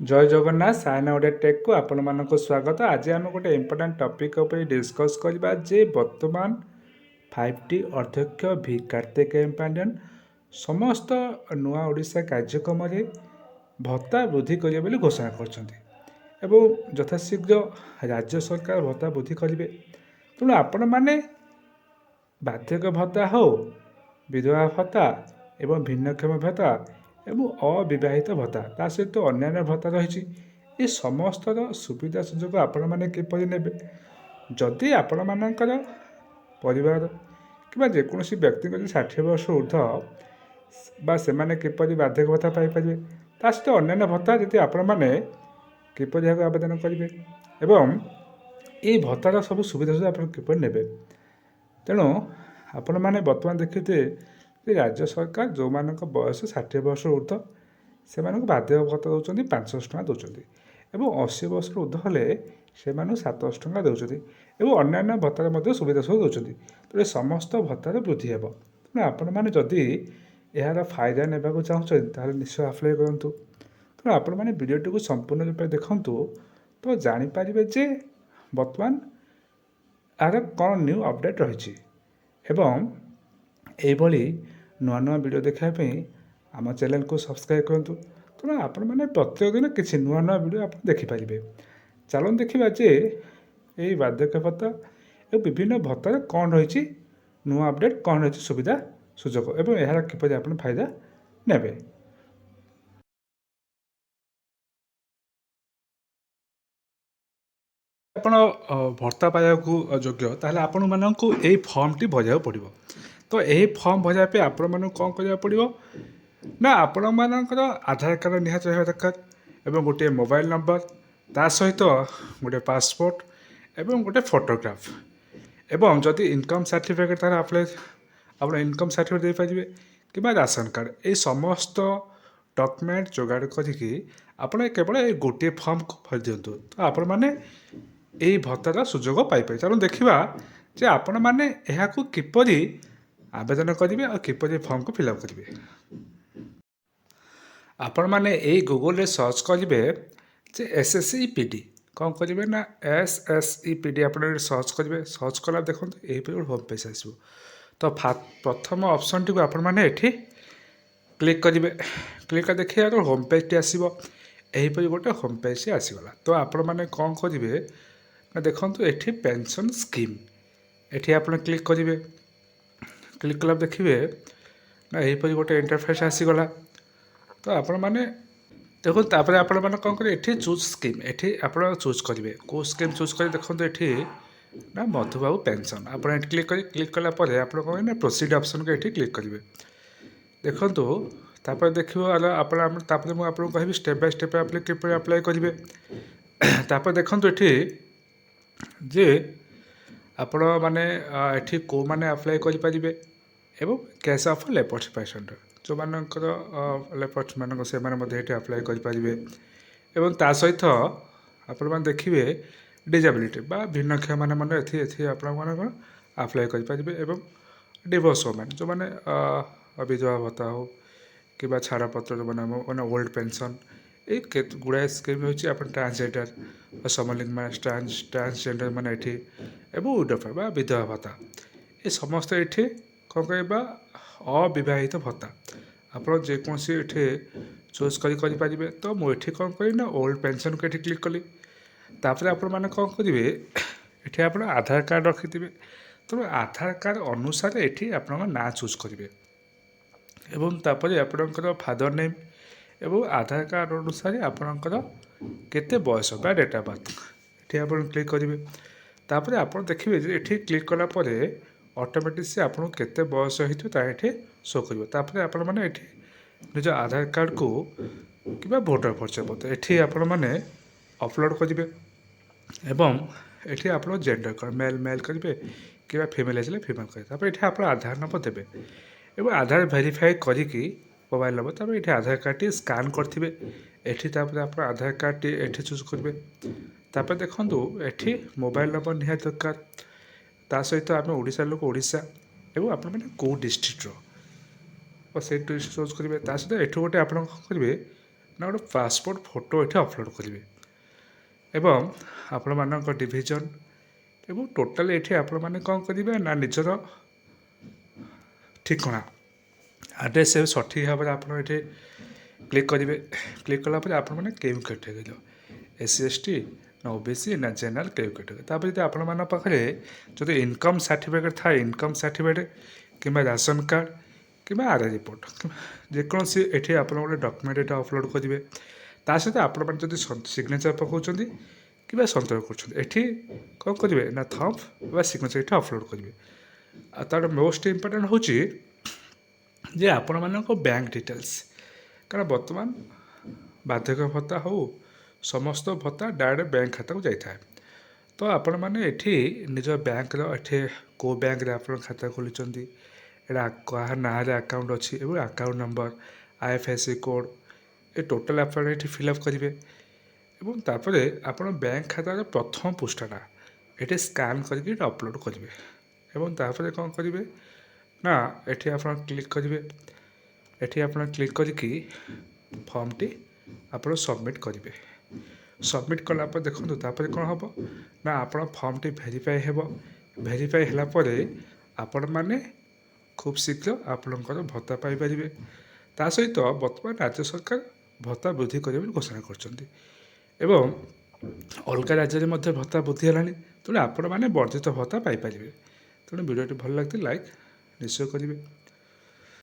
जय जगन्नाथ सायना ओडिया टेक को आपण मानक स्वागत। आज आम गोटे इम्पोर्टाट टॉपिक उपर डिस्कस करबा जे वर्तमान 5T अध्यक्ष भी कार्तिकेय पांड्यन समस्त नुआ ओडिशा कार्यक्रम भत्ता वृद्धि करिवे बोली घोषणा करछन्ती एवं यथाशीघ्र राज्य सरकार भत्ता वृद्धि करिवे। तेणु आपण माने बार्धक्य भत्ता हो, विधवा भत्ता एवं भिन्नक्षम भत्ता एवं अविवाहित भत्ता ता सहित अन्यान्य भत्ता रही ये समस्त सुविधा सुजोग आपण मैंने किपर ने जदि आपण मानकर परिवार कि जेकोसी व्यक्ति 60 वर्ष ऊर्ध्व बा से किपर बार्धक्य भत्ता पाइपर ता सहित अन्यान्य भत्ता जी आपण मैंने किपर आवेदन करेंगे एवं ये भत्तार सब सुविधा सुविधा आप किपर ने तेणु आपण मैंने बर्तमान देखते राज्य सरकार जो मान बयस 60 वर्ष ऊर्ध्व से बार्धक्य भत्ता दौरान 500 टଙ୍କା दौरान और 80 वर्ष ऊर्ध्व हेले से 700 टଙ୍କା दौरान और अन्य भत्तार सुविधा सब दौरान। तो समस्त भत्तार वृद्धि हे तेणु आपण मैंने जदि यार फायदा ने चाहते निश्चय आप्लाय करूँ। तेणु आपण मैंने भिडियोटी को संपूर्ण रूप देखूँ तो जानीपर जे बर्तमान यार कौन न्यू अपडेट रही एवं यही नुआ नुआ वीडियो देखापी आम चैनल को सब्सक्राइब करूँ। तेणु आपण मैंने प्रत्येक दिन किसी नुआ नुआ वीडियो आप देखिपारे। चलन देखा जे यही बार्धक्य भत्ता और विभिन्न भत्तार कौन रही नुआ अपडेट कौन रही सुविधा सुजोग एवं यार किपर आप फायदा नेबे। ଆପଣ ଭତ୍ତା ପାଇବାକୁ ଯୋଗ୍ୟ ତାହେଲେ ଆପଣମାନଙ୍କୁ ଏଇ ଫର୍ମଟି ଭରିବାକୁ ପଡ଼ିବ। ତ ଏହି ଫର୍ମ ଭରିବା ପାଇଁ ଆପଣମାନଙ୍କୁ କ'ଣ କରିବାକୁ ପଡ଼ିବ ନା ଆପଣମାନଙ୍କର ଆଧାର କାର୍ଡ଼ ନିହାତି ରହିବା ଦରକାର ଏବଂ ଗୋଟିଏ ମୋବାଇଲ ନମ୍ବର ତା ସହିତ ଗୋଟିଏ ପାସପୋର୍ଟ ଏବଂ ଗୋଟିଏ ଫଟୋଗ୍ରାଫ ଏବଂ ଯଦି ଇନକମ୍ ସାର୍ଟିଫିକେଟ୍ ତାର ଆପ୍ଲାଏ ଆପଣ ଇନକମ୍ ସାର୍ଟିଫିକେଟ୍ ଦେଇପାରିବେ କିମ୍ବା ରାସନ କାର୍ଡ଼ ଏହି ସମସ୍ତ ଡକ୍ୟୁମେଣ୍ଟ ଯୋଗାଡ଼ କରିକି ଆପଣ କେବଳ ଏଇ ଗୋଟିଏ ଫର୍ମକୁ ଭରି ଦିଅନ୍ତୁ। ତ ଆପଣମାନେ ଏହି ଭତ୍ତାର ସୁଯୋଗ ପାଇପାରିବେ। ତେଣୁ ଦେଖିବା ଯେ ଆପଣମାନେ ଏହାକୁ କିପରି ଆବେଦନ କରିବେ ଆଉ କିପରି ଫର୍ମକୁ ଫିଲ୍ଅପ୍ କରିବେ। ଆପଣମାନେ ଏଇ ଗୁଗଲରେ ସର୍ଚ୍ଚ କରିବେ ଯେ SSEPD କ'ଣ କରିବେ ନା SSEPD ଆପଣ ସର୍ଚ୍ଚ କରିବେ। ସର୍ଚ୍ଚ କଲା ଦେଖନ୍ତୁ ଏହିପରି ଗୋଟେ ହୋମ୍ ପେଜ୍ ଆସିବ। ତ ପ୍ରଥମ ଅପସନ୍ଟିକୁ ଆପଣମାନେ ଏଠି କ୍ଲିକ୍ କରିବେ। କ୍ଲିକ୍ କରି ଦେଖିବା ହୋମ୍ ପେଜ୍ଟି ଆସିବ। ଏହିପରି ଗୋଟେ ହୋମ୍ ପେଜ୍ଟି ଆସିଗଲା। ତ ଆପଣମାନେ କ'ଣ କରିବେ ନା ଦେଖନ୍ତୁ ଏଠି ପେନସନ୍ ସ୍କିମ୍ ଏଠି ଆପଣ କ୍ଲିକ୍ କରିବେ। କ୍ଲିକ୍ କଲା ଦେଖିବେ ନା ଏହିପରି ଗୋଟେ ଇଣ୍ଟରଫେସ୍ ଆସିଗଲା। ତ ଆପଣମାନେ ଦେଖନ୍ତୁ ତାପରେ ଆପଣମାନେ କ'ଣ କରିବେ ଏଠି ଚୁଜ୍ ସ୍କିମ୍ ଏଠି ଆପଣ ଚୁଜ୍ କରିବେ କେଉଁ ସ୍କିମ୍ ଚୁଜ୍ କରିବେ। ଦେଖନ୍ତୁ ଏଠି ନା ମଧୁବାବୁ ପେନସନ୍ ଆପଣ ଏଠି କ୍ଲିକ୍ କଲା ପରେ ଆପଣ କ'ଣ କରିବେ ନା ପ୍ରୋସିଡ୍ ଅପସନ୍କୁ ଏଠି କ୍ଲିକ୍ କରିବେ। ଦେଖନ୍ତୁ ତାପରେ ଦେଖିବ ଆପଣ ତାପରେ ମୁଁ ଆପଣଙ୍କୁ କହିବି ଷ୍ଟେପ୍ ବାଇ ଷ୍ଟେପ୍ ଆପଣ କିପରି ଆପ୍ଲାଏ କରିବେ। ତାପରେ ଦେଖନ୍ତୁ ଏଠି ଯେ ଆପଣ ମାନେ ଏଠି କେଉଁମାନେ ଆପ୍ଲାଏ କରିପାରିବେ ଏବଂ କ୍ୟାସ୍ ଅଫ୍ ଲେପର୍ସ ପେସେଣ୍ଟ ଯେଉଁମାନଙ୍କର ଲେପର୍ସ ମାନଙ୍କ ସେମାନେ ମଧ୍ୟ ଏଠି ଆପ୍ଲାଏ କରିପାରିବେ। ଏବଂ ତା ସହିତ ଆପଣମାନେ ଦେଖିବେ ଡିଜାବିଲିଟି ବା ଭିନ୍ନକ୍ଷମମାନେ ମାନେ ଏଠି ଆପଣମାନଙ୍କର ଆପ୍ଲାଏ କରିପାରିବେ ଏବଂ ଡିଭୋର୍ସ ମାନେ ଯେଉଁମାନେ ବିଧବା ଭତ୍ତା ହେଉ କିମ୍ବା ଛାଡ଼ପତ୍ର ଯେଉଁମାନେ ମାନେ ଓଲ୍ଡ ପେନସନ୍ এই ଗୁଡ଼ାଏ ସ୍କିମ୍ ହେଉଛି ଆପଣ ଟ୍ରାନ୍ସଜେଣ୍ଡର ସମଲିଙ୍ଗୀ ମାନେ ଟ୍ରାନ୍ସଜେଣ୍ଡର ମାନେ ଏଠି ଏବଂ ଉଡ୍ରଫା ବା ବିଧବା ଭତ୍ତା ଏ ସମସ୍ତେ ଏଠି କ'ଣ କହିବା ଅବିବାହିତ ଭତ୍ତା ଆପଣ ଯେକୌଣସି ଏଠି ଚୁଜ୍ କରିପାରିବେ। ତ ମୁଁ ଏଠି କ'ଣ କରିବି ନା ଓଲ୍ଡ ପେନସନ୍କୁ ଏଠି କ୍ଲିକ୍ କଲି। ତାପରେ ଆପଣମାନେ କ'ଣ କରିବେ ଏଠି ଆପଣ ଆଧାର କାର୍ଡ଼ ରଖିଥିବେ। ତେଣୁ ଆଧାର କାର୍ଡ଼ ଅନୁସାରେ ଏଠି ଆପଣଙ୍କ ନାଁ ଚୁଜ୍ କରିବେ ଏବଂ ତାପରେ ଆପଣଙ୍କର ଫାଦର ନେମ୍ ଏବଂ ଆଧାର କାର୍ଡ଼ ଅନୁସାରେ ଆପଣଙ୍କର କେତେ ବୟସ ବା ଡେଟ୍ ଅଫ୍ ବାର୍ଥ ଏଠି ଆପଣ କ୍ଲିକ୍ କରିବେ। ତାପରେ ଆପଣ ଦେଖିବେ ଯେ ଏଠି କ୍ଲିକ୍ କଲା ପରେ ଅଟୋମେଟିକ୍ ସେ ଆପଣଙ୍କୁ କେତେ ବୟସ ହେଇଥିବ ତାହା ଏଠି ଶୋ କରିବ। ତାପରେ ଆପଣମାନେ ଏଠି ନିଜ ଆଧାର କାର୍ଡ଼କୁ କିମ୍ବା ଭୋଟର ପରିଚୟ ପତ୍ର ଏଠି ଆପଣମାନେ ଅପଲୋଡ଼ କରିବେ ଏବଂ ଏଠି ଆପଣ ଜେଣ୍ଡର କ'ଣ ମେଲ୍ କରିବେ କିମ୍ବା ଫିମେଲ୍ ଆସିଲେ ଫିମେଲ୍ କରିବେ। ତାପରେ ଏଠି ଆପଣ ଆଧାର ନମ୍ବର ଦେବେ ଏବଂ ଆଧାର ଭେରିଫାଏ କରିକି ମୋବାଇଲ୍ ନମ୍ବର ତାପରେ ଏଠି ଆଧାର କାର୍ଡ଼ଟି ସ୍କାନ୍ କରିଥିବେ ଏଠି ତାପରେ ଆପଣ ଆଧାର କାର୍ଡ଼ଟି ଏଠି ଚୁଜ୍ କରିବେ। ତାପରେ ଦେଖନ୍ତୁ ଏଠି ମୋବାଇଲ୍ ନମ୍ବର ନିହାତି ଦରକାର ତା ସହିତ ଆମେ ଓଡ଼ିଶା ଲୋକ ଓଡ଼ିଶା ଏବଂ ଆପଣମାନେ କେଉଁ ଡିଷ୍ଟ୍ରିକ୍ଟର ଓ ସେଇ ଡିଷ୍ଟ୍ରିକ୍ଟ ଚୁଜ୍ କରିବେ। ତା ସହିତ ଏଠୁ ଗୋଟେ ଆପଣ କ'ଣ କରିବେ ନା ଗୋଟେ ପାସପୋର୍ଟ ଫଟୋ ଏଠି ଅପଲୋଡ଼ କରିବେ ଏବଂ ଆପଣମାନଙ୍କ ଡିଭିଜନ୍ ଏବଂ ଟୋଟାଲି ଏଠି ଆପଣମାନେ କ'ଣ କରିବେ ନା ନିଜର ଠିକଣା ଆଡ୍ରେସ୍ ସଠିକ୍ ଭାବରେ ଆପଣ ଏଠି କ୍ଲିକ୍ କରିବେ। କ୍ଲିକ୍ କଲା ପରେ ଆପଣମାନେ କେଉଁ କ୍ୟାଟେଗୋରିର SC ST ନା OBC ନା ଜେନେରାଲ୍ କେଉଁ କ୍ୟାଟେଗୋରୀ। ତାପରେ ଯଦି ଆପଣମାନଙ୍କ ପାଖରେ ଯଦି ଇନକମ୍ ସାର୍ଟିଫିକେଟ୍ ଥାଏ ଇନକମ୍ ସାର୍ଟିଫିକେଟ୍ କିମ୍ବା ରାସନ୍ କାର୍ଡ଼ କିମ୍ବା ଆର୍ ରିପୋର୍ଟ ଯେକୌଣସି ଏଠି ଆପଣ ଗୋଟେ ଡକ୍ୟୁମେଣ୍ଟ ଏଠି ଅପଲୋଡ଼ କରିବେ। ତା ସହିତ ଆପଣମାନେ ଯଦି ସିଗ୍ନେଚର୍ ପକାଉଛନ୍ତି କିମ୍ବା ସନ୍ତକ କରୁଛନ୍ତି ଏଠି କ'ଣ କରିବେ ନା ଥମ୍ପ ବା ସିଗ୍ନେଚର୍ ଏଠି ଅପଲୋଡ଼ କରିବେ। ଆଉ ତା'ର ମୋଷ୍ଟ ଇମ୍ପୋର୍ଟାଣ୍ଟ ହେଉଛି ଯେ ଆପଣମାନଙ୍କ ବ୍ୟାଙ୍କ ଡିଟେଲ୍ସ, କାରଣ ବର୍ତ୍ତମାନ ବାର୍ଦ୍ଧକ୍ୟ ଭତ୍ତା ହେଉ ସମସ୍ତ ଭତ୍ତା ଡାଇରେକ୍ଟ ବ୍ୟାଙ୍କ ଖାତାକୁ ଯାଇଥାଏ। ତ ଆପଣମାନେ ଏଠି ନିଜ ବ୍ୟାଙ୍କର ଏଠି କେଉଁ ବ୍ୟାଙ୍କରେ ଆପଣ ଖାତା ଖୋଲିଛନ୍ତି, ଏଇଟା କାହା ନାଁରେ ଆକାଉଣ୍ଟ ଅଛି ଏବଂ ଆକାଉଣ୍ଟ ନମ୍ବର IFSC କୋଡ଼୍ ଏ ଟୋଟାଲ୍ ଆପଣ ଏଠି ଫିଲ୍ଅପ୍ କରିବେ। ଏବଂ ତାପରେ ଆପଣ ବ୍ୟାଙ୍କ ଖାତାର ପ୍ରଥମ ପୃଷ୍ଠାଟା ଏଠି ସ୍କାନ୍ କରିକି ଏଠି ଅପଲୋଡ଼ କରିବେ ଏବଂ ତାପରେ କ'ଣ କରିବେ ନା ଏଠି ଆପଣ କ୍ଲିକ୍ କରିବେ। ଏଠି ଆପଣ କ୍ଲିକ୍ କରିକି ଫର୍ମଟି ଆପଣ ସବମିଟ୍ କରିବେ। ସବମିଟ୍ କଲା ପରେ ଦେଖନ୍ତୁ ତାପରେ କ'ଣ ହେବ ନା ଆପଣ ଫର୍ମଟି ଭେରିଫାଏ ହେବ। ଭେରିଫାଏ ହେଲା ପରେ ଆପଣମାନେ ଖୁବ୍ ଶୀଘ୍ର ଆପଣଙ୍କର ଭତ୍ତା ପାଇପାରିବେ। ତା ସହିତ ବର୍ତ୍ତମାନ ରାଜ୍ୟ ସରକାର ଭତ୍ତା ବୃଦ୍ଧି କରିବେ ବୋଲି ଘୋଷଣା କରିଛନ୍ତି ଏବଂ ଅଲଗା ରାଜ୍ୟରେ ମଧ୍ୟ ଭତ୍ତା ବୃଦ୍ଧି ହେଲାଣି। ତେଣୁ ଆପଣମାନେ ବର୍ଦ୍ଧିତ ଭତ୍ତା ପାଇପାରିବେ। ତେଣୁ ଭିଡ଼ିଓଟି ଭଲ ଲାଗିଥିଲେ ଲାଇକ୍ ନିଶ୍ଚୟ କରିବେ।